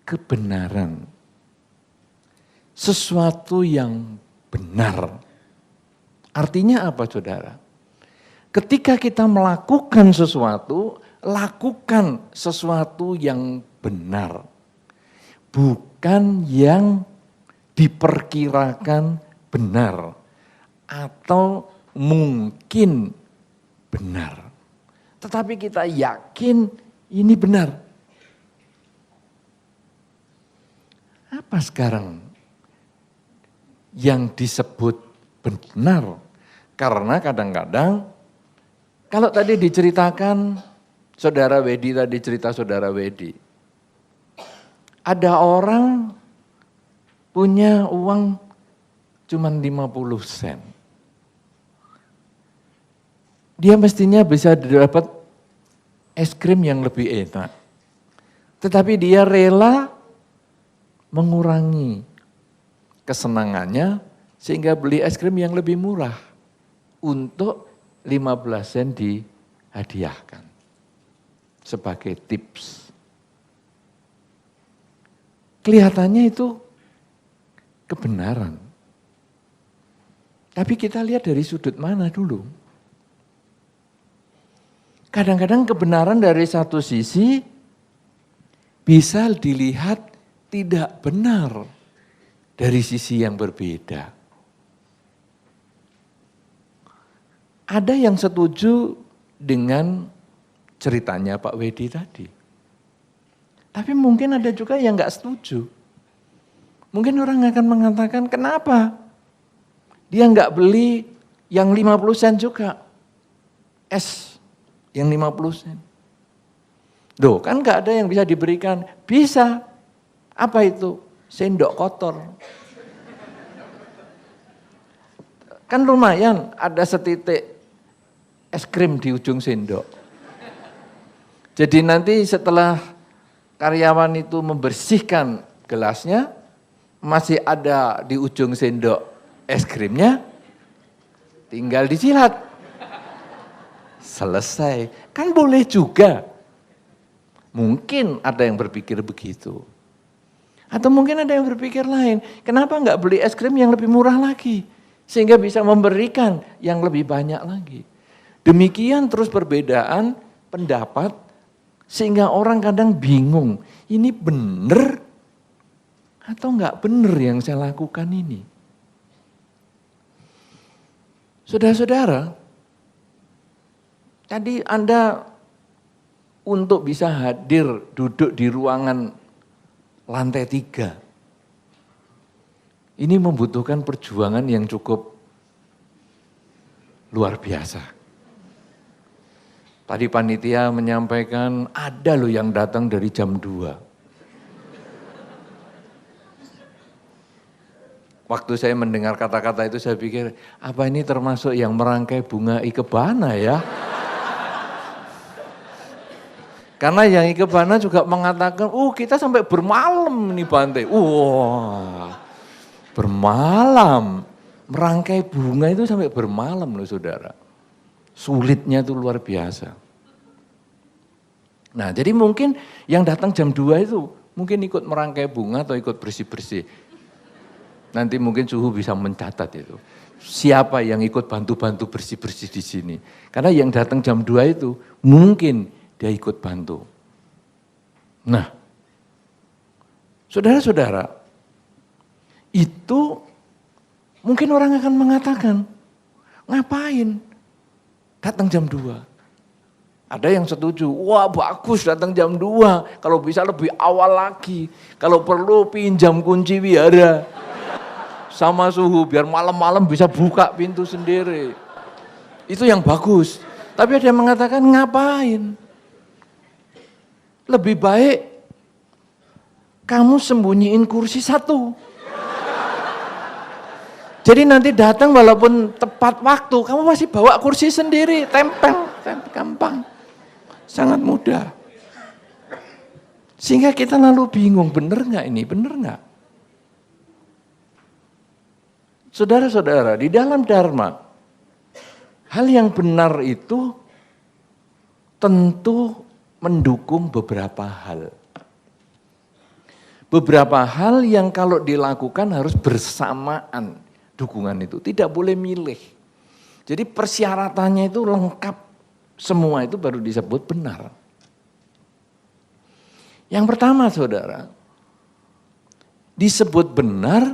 kebenaran. Sesuatu yang benar. Artinya apa, saudara? Ketika kita melakukan sesuatu, lakukan sesuatu yang benar. Bukan yang diperkirakan benar atau mungkin benar. Tetapi kita yakin ini benar. Apa sekarang yang disebut benar? Karena kadang-kadang kalau tadi diceritakan saudara Wedi, tadi cerita saudara Wedi. Ada orang punya uang cuma 50 sen. Dia mestinya bisa dapat es krim yang lebih enak. Tetapi dia rela mengurangi kesenangannya sehingga beli es krim yang lebih murah untuk 15 sen dihadiahkan sebagai tips. Kelihatannya itu kebenaran. Tapi kita lihat dari sudut mana dulu. Kadang-kadang kebenaran dari satu sisi bisa dilihat tidak benar dari sisi yang berbeda. Ada yang setuju dengan ceritanya Pak Wedi tadi. Tapi mungkin ada juga yang gak setuju. Mungkin orang akan mengatakan, kenapa dia gak beli yang 50 sen juga? Es yang 50 sen. Loh, kan gak ada yang bisa diberikan. Bisa. Apa itu? Sendok kotor. Kan lumayan ada setitik es krim di ujung sendok. Jadi nanti setelah karyawan itu membersihkan gelasnya, masih ada di ujung sendok es krimnya, tinggal disilat. Selesai. Kan boleh juga. Mungkin ada yang berpikir begitu. Atau mungkin ada yang berpikir lain. Kenapa enggak beli es krim yang lebih murah lagi? Sehingga bisa memberikan yang lebih banyak lagi. Demikian terus perbedaan pendapat sehingga orang kadang bingung. Ini benar atau enggak benar yang saya lakukan ini? Saudara-saudara, tadi Anda untuk bisa hadir duduk di ruangan lantai 3. Ini membutuhkan perjuangan yang cukup luar biasa. Tadi panitia menyampaikan ada loh yang datang dari jam 2. Waktu saya mendengar kata-kata itu saya pikir, apa ini termasuk yang merangkai bunga ikebana ya? Karena yang ikebana juga mengatakan, kita sampai bermalam nih Bante. Bermalam. Merangkai bunga itu sampai bermalam loh saudara. Sulitnya itu luar biasa. Nah jadi mungkin yang datang jam 2 itu mungkin ikut merangkai bunga atau ikut bersih-bersih. Nanti mungkin Suhu bisa mencatat itu. Siapa yang ikut bantu-bantu bersih-bersih di sini. Karena yang datang jam 2 itu mungkin dia ikut bantu. Nah, saudara-saudara, itu mungkin orang akan mengatakan, ngapain datang jam 2? Ada yang setuju, wah bagus datang jam 2, kalau bisa lebih awal lagi, kalau perlu pinjam kunci wihara sama Suhu, biar malam-malam bisa buka pintu sendiri. Itu yang bagus. Tapi ada yang mengatakan, ngapain? Lebih baik kamu sembunyiin kursi 1. Jadi nanti datang walaupun tepat waktu, kamu masih bawa kursi sendiri, tempel, gampang. Sangat mudah. Sehingga kita lalu bingung, benar nggak ini, benar nggak? Saudara-saudara, di dalam Dharma, hal yang benar itu tentu mendukung beberapa hal. beberapa hal yang kalau dilakukan harus bersamaan dukungan itu, tidak boleh milih. Jadi persyaratannya itu lengkap, semua itu baru disebut benar. Yang pertama saudara, disebut benar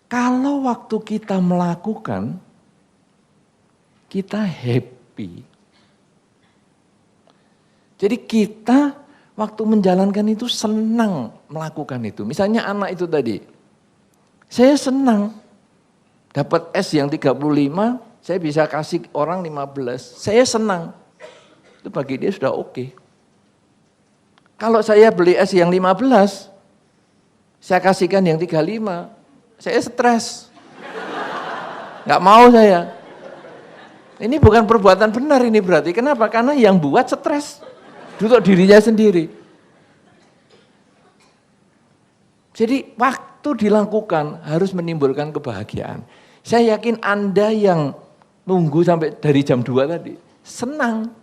kalau waktu kita melakukan, kita happy. Jadi kita waktu menjalankan itu senang melakukan itu. Misalnya anak itu tadi, saya senang dapat S yang 35, saya bisa kasih orang 15, saya senang. Itu bagi dia sudah oke. Kalau saya beli S yang 15, saya kasihkan yang 35, saya stres. Nggak mau saya. Ini bukan perbuatan benar ini berarti. Kenapa? Karena yang buat stres. Untuk dirinya sendiri. Jadi waktu dilakukan harus menimbulkan kebahagiaan. Saya yakin Anda yang nunggu sampai dari jam 2 tadi, senang.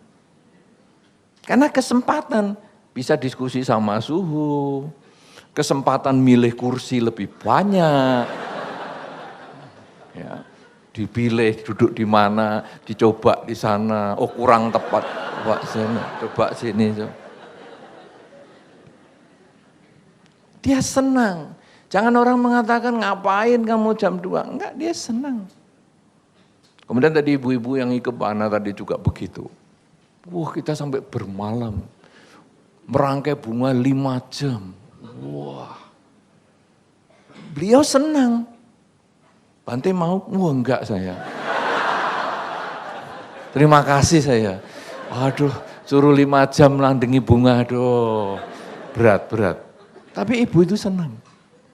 Karena kesempatan bisa diskusi sama suhu, kesempatan milih kursi lebih banyak. Ya, dipilih duduk di mana, dicoba di sana, oh kurang tepat. Coba sini. Dia senang. Jangan orang mengatakan ngapain kamu jam 2. Enggak, dia senang. Kemudian tadi ibu-ibu yang ikut Ana tadi juga begitu. Wah, kita sampai bermalam. Merangkai bunga 5 jam. Wah. Beliau senang. Bante mau? Wah, enggak saya. Terima kasih saya. Aduh, suruh 5 jam landengi bunga, aduh, berat. Tapi ibu itu senang.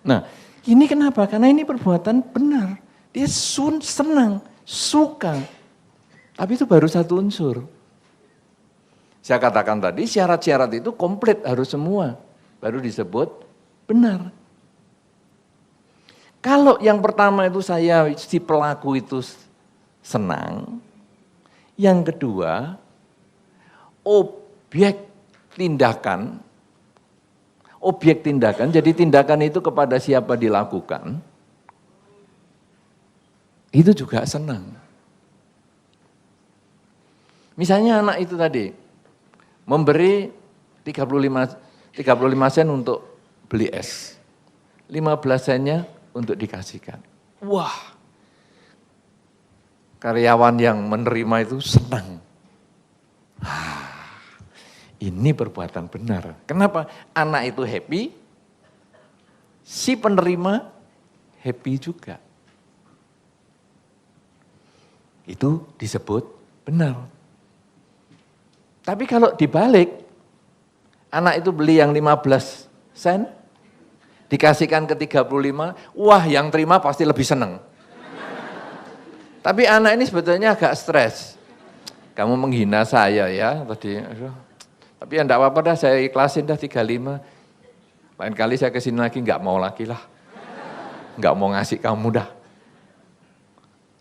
Nah, ini kenapa? Karena ini perbuatan benar. Dia senang, suka. Tapi itu baru satu unsur. Saya katakan tadi, syarat-syarat itu komplit, harus semua. Baru disebut benar. Kalau yang pertama itu si pelaku itu senang. Yang kedua, objek tindakan, jadi tindakan itu kepada siapa dilakukan, itu juga senang. Misalnya anak itu tadi, memberi 35 sen untuk beli es, 15 sennya untuk dikasihkan. Wah, karyawan yang menerima itu senang. Ini perbuatan benar. Kenapa? Anak itu happy, si penerima happy juga. Itu disebut benar. Tapi kalau dibalik, anak itu beli yang 15 sen, dikasihkan ke 35, wah yang terima pasti lebih senang. Tapi anak ini sebetulnya agak stres. Kamu menghina saya ya tadi. Tapi ya enggak apa-apa dah, saya ikhlasin dah 35. Lain kali saya kesini lagi enggak mau lagi lah. Enggak mau ngasih kamu dah.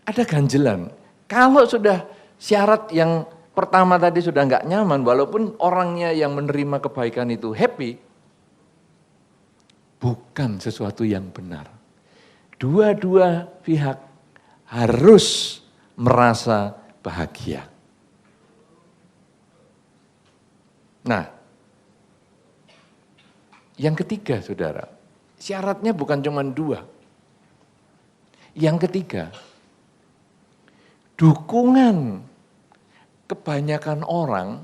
Ada ganjelan. Kalau sudah syarat yang pertama tadi sudah enggak nyaman, walaupun orangnya yang menerima kebaikan itu happy, bukan sesuatu yang benar. Dua-dua pihak harus merasa bahagia. Nah, yang ketiga saudara, syaratnya bukan cuma 2. Yang ketiga, dukungan kebanyakan orang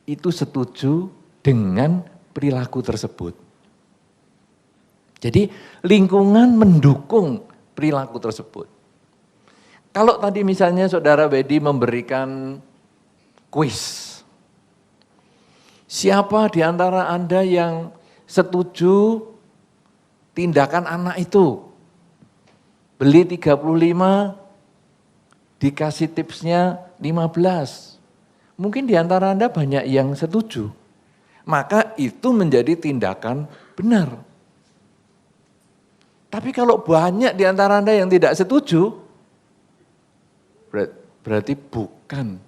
itu setuju dengan perilaku tersebut. Jadi lingkungan mendukung perilaku tersebut. Kalau tadi misalnya saudara Wedi memberikan kuis. Siapa di antara Anda yang setuju tindakan anak itu? Beli 35, dikasih tipsnya 15. Mungkin di antara Anda banyak yang setuju. Maka itu menjadi tindakan benar. Tapi kalau banyak di antara Anda yang tidak setuju, berarti bukan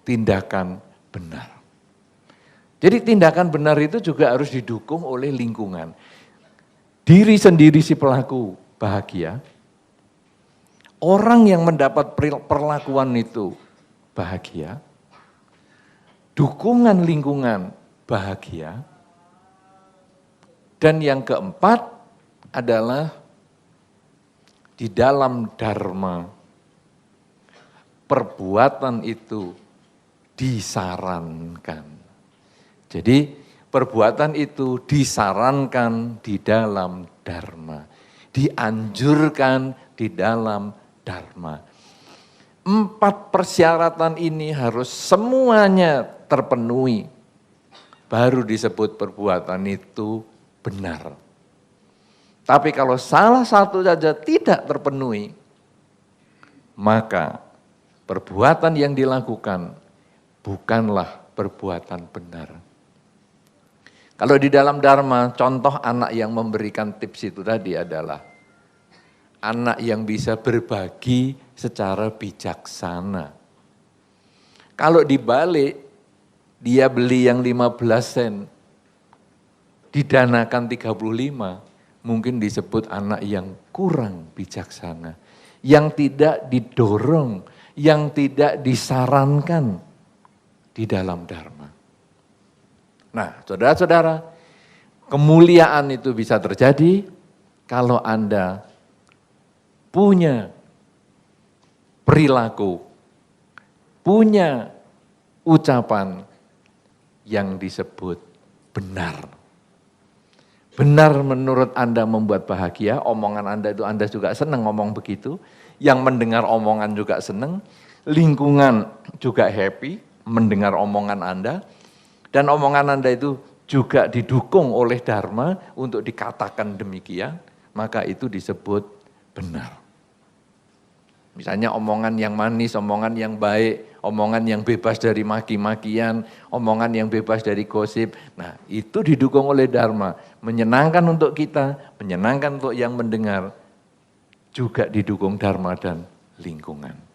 tindakan benar. Jadi tindakan benar itu juga harus didukung oleh lingkungan. Diri sendiri si pelaku bahagia, orang yang mendapat perlakuan itu bahagia, dukungan lingkungan bahagia, dan yang keempat adalah di dalam dharma, perbuatan itu disarankan. Jadi perbuatan itu disarankan di dalam dharma, dianjurkan di dalam dharma. 4 persyaratan ini harus semuanya terpenuhi, baru disebut perbuatan itu benar. Tapi kalau salah satu saja tidak terpenuhi, maka perbuatan yang dilakukan bukanlah perbuatan benar. Kalau di dalam dharma, contoh anak yang memberikan tips itu tadi adalah anak yang bisa berbagi secara bijaksana. Kalau dibalik, dia beli yang 15 sen, didanakan 35, mungkin disebut anak yang kurang bijaksana, yang tidak didorong, yang tidak disarankan di dalam dharma. Nah, saudara-saudara, kemuliaan itu bisa terjadi kalau Anda punya perilaku, punya ucapan yang disebut benar. Benar menurut Anda membuat bahagia, omongan Anda itu Anda juga senang ngomong begitu, yang mendengar omongan juga senang, lingkungan juga happy mendengar omongan Anda, dan omongan Anda itu juga didukung oleh dharma untuk dikatakan demikian, maka itu disebut benar. Misalnya omongan yang manis, omongan yang baik, omongan yang bebas dari maki-makian, omongan yang bebas dari gosip. Nah, itu didukung oleh dharma, menyenangkan untuk kita, menyenangkan untuk yang mendengar, juga didukung dharma dan lingkungan.